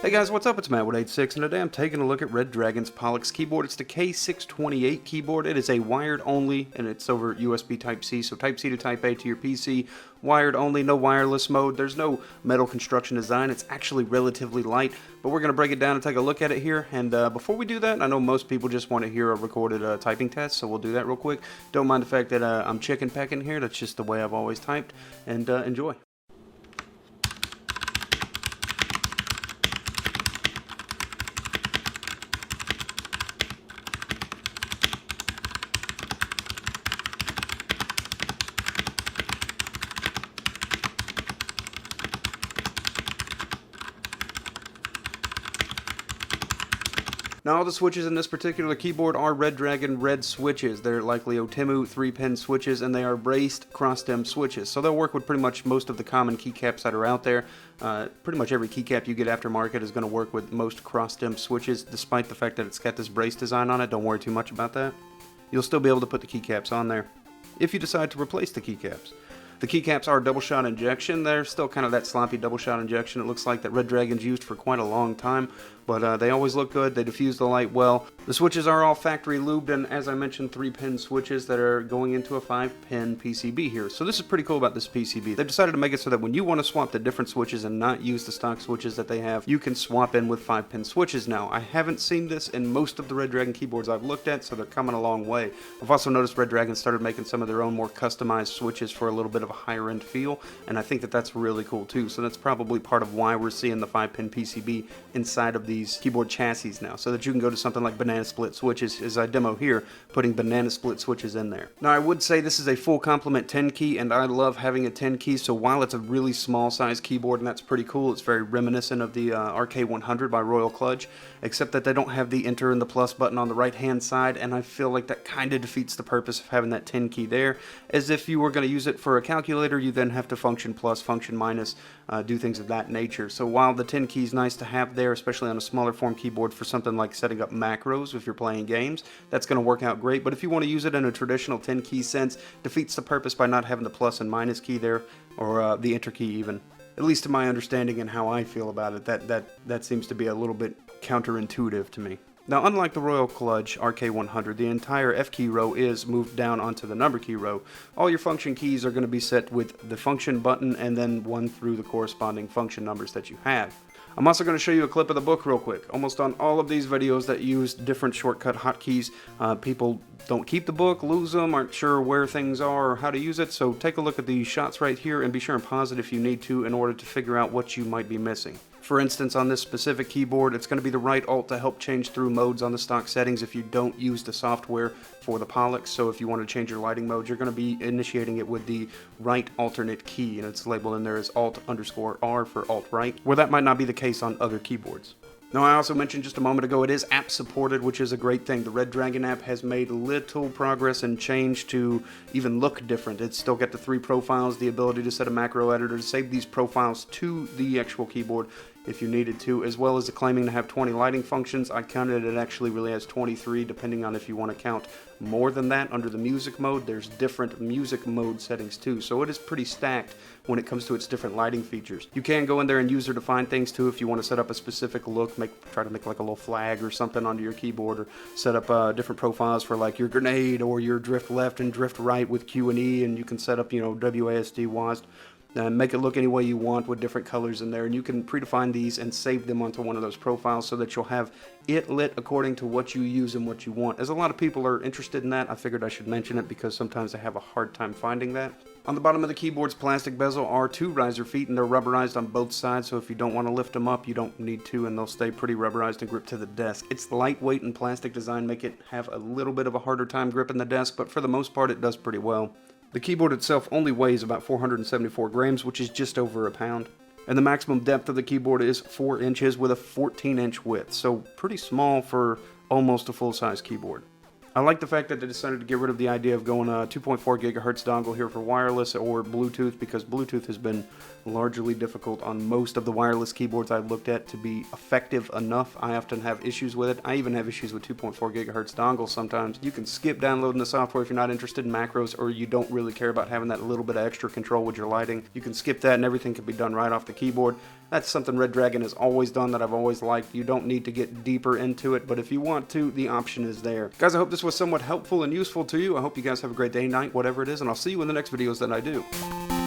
Hey guys, what's up? It's Matt86, and today I'm taking a look at Redragon's Pollux keyboard. It's the K628 keyboard. It is a wired only, and it's over USB Type-C, so Type-C to Type-A to your PC. Wired only, no wireless mode. There's no metal construction design. It's actually relatively light, but we're going to break it down and take a look at it here. And before we do that, I know most people just want to hear a recorded typing test, so we'll do that real quick. Don't mind the fact that I'm chicken pecking here. That's just the way I've always typed, and enjoy. Now all the switches in this particular keyboard are Redragon red switches. They're likely Otemu 3-pin switches, and they are braced cross-stem switches. So they'll work with pretty much most of the common keycaps that are out there. Pretty much every keycap you get aftermarket is going to work with most cross-stem switches, despite the fact that it's got this brace design on it. Don't worry too much about that. You'll still be able to put the keycaps on there if you decide to replace the keycaps. The keycaps are double shot injection. They're still kind of that sloppy double shot injection it looks like that Redragon's used for quite a long time, but they always look good. They diffuse the light well. The switches are all factory lubed, and as I mentioned, 3-pin switches that are going into a 5-pin PCB here. So this is pretty cool about this PCB. They've decided to make it so that when you want to swap the different switches and not use the stock switches that they have, you can swap in with 5-pin switches now. I haven't seen this in most of the Redragon keyboards I've looked at, so they're coming a long way. I've also noticed Redragon started making some of their own more customized switches for a little bit of a higher end feel, and I think that that's really cool too. So that's probably part of why we're seeing the 5-pin PCB inside of these keyboard chassis now, so that you can go to something like banana split switches, as I demo here, putting banana split switches in there. Now I would say this is a full complement 10 key, and I love having a 10 key, so while it's a really small size keyboard and that's pretty cool, it's very reminiscent of the RK100 by Royal Clutch, except that they don't have the enter and the plus button on the right hand side, and I feel like that kind of defeats the purpose of having that 10 key there. As if you were going to use it for a calculator, you then have to function plus, function minus, do things of that nature. So while the 10 key is nice to have there, especially on a smaller form keyboard for something like setting up macros if you're playing games, that's going to work out great. But if you want to use it in a traditional 10 key sense, defeats the purpose by not having the plus and minus key there, or the enter key even. At least to my understanding and how I feel about it, that seems to be a little bit counterintuitive to me. Now, unlike the Royal Clutch RK100, the entire F key row is moved down onto the number key row. All your function keys are going to be set with the function button and then one through the corresponding function numbers that you have. I'm also going to show you a clip of the book real quick. Almost on all of these videos that use different shortcut hotkeys, people don't keep the book, lose them, aren't sure where things are or how to use it, so take a look at these shots right here and be sure and pause it if you need to in order to figure out what you might be missing. For instance, on this specific keyboard, it's going to be the right alt to help change through modes on the stock settings if you don't use the software for the Pollux. So if you want to change your lighting mode, you're going to be initiating it with the right alternate key, and it's labeled in there as Alt_R for alt right, where that might not be the case on other keyboards. Now, I also mentioned just a moment ago, it is app supported, which is a great thing. The Redragon app has made little progress and change to even look different. It's still got the 3 profiles, the ability to set a macro editor to save these profiles to the actual keyboard if you needed to, as well as claiming to have 20 lighting functions. I counted it actually really has 23, depending on if you want to count more than that under the music mode. There's different music mode settings too, so it is pretty stacked when it comes to its different lighting features. You can go in there and user define things too if you want to set up a specific look, try to make like a little flag or something onto your keyboard, or set up different profiles for like your grenade or your drift left and drift right with Q and E, and you can set up, WASD, WASD, and make it look any way you want with different colors in there, and you can predefine these and save them onto one of those profiles so that you'll have it lit according to what you use and what you want. As a lot of people are interested in that, I figured I should mention it because sometimes I have a hard time finding that. On the bottom of the keyboard's plastic bezel are 2 riser feet, and they're rubberized on both sides, so if you don't want to lift them up, you don't need to, and they'll stay pretty rubberized and grip to the desk. It's lightweight and plastic design make it have a little bit of a harder time gripping the desk, but for the most part it does pretty well. The keyboard itself only weighs about 474 grams, which is just over a pound. And the maximum depth of the keyboard is 4 inches with a 14-inch width, so pretty small for almost a full-size keyboard. I like the fact that they decided to get rid of the idea of going 2.4 gigahertz dongle here for wireless or Bluetooth, because Bluetooth has been largely difficult on most of the wireless keyboards I've looked at to be effective enough. I often have issues with it. I even have issues with 2.4 gigahertz dongles sometimes. You can skip downloading the software if you're not interested in macros or you don't really care about having that little bit of extra control with your lighting. You can skip that and everything can be done right off the keyboard. That's something Redragon has always done that I've always liked. You don't need to get deeper into it, but if you want to, the option is there. Guys, I hope this was somewhat helpful and useful to you. I hope you guys have a great day, night, whatever it is, and I'll see you in the next videos that I do.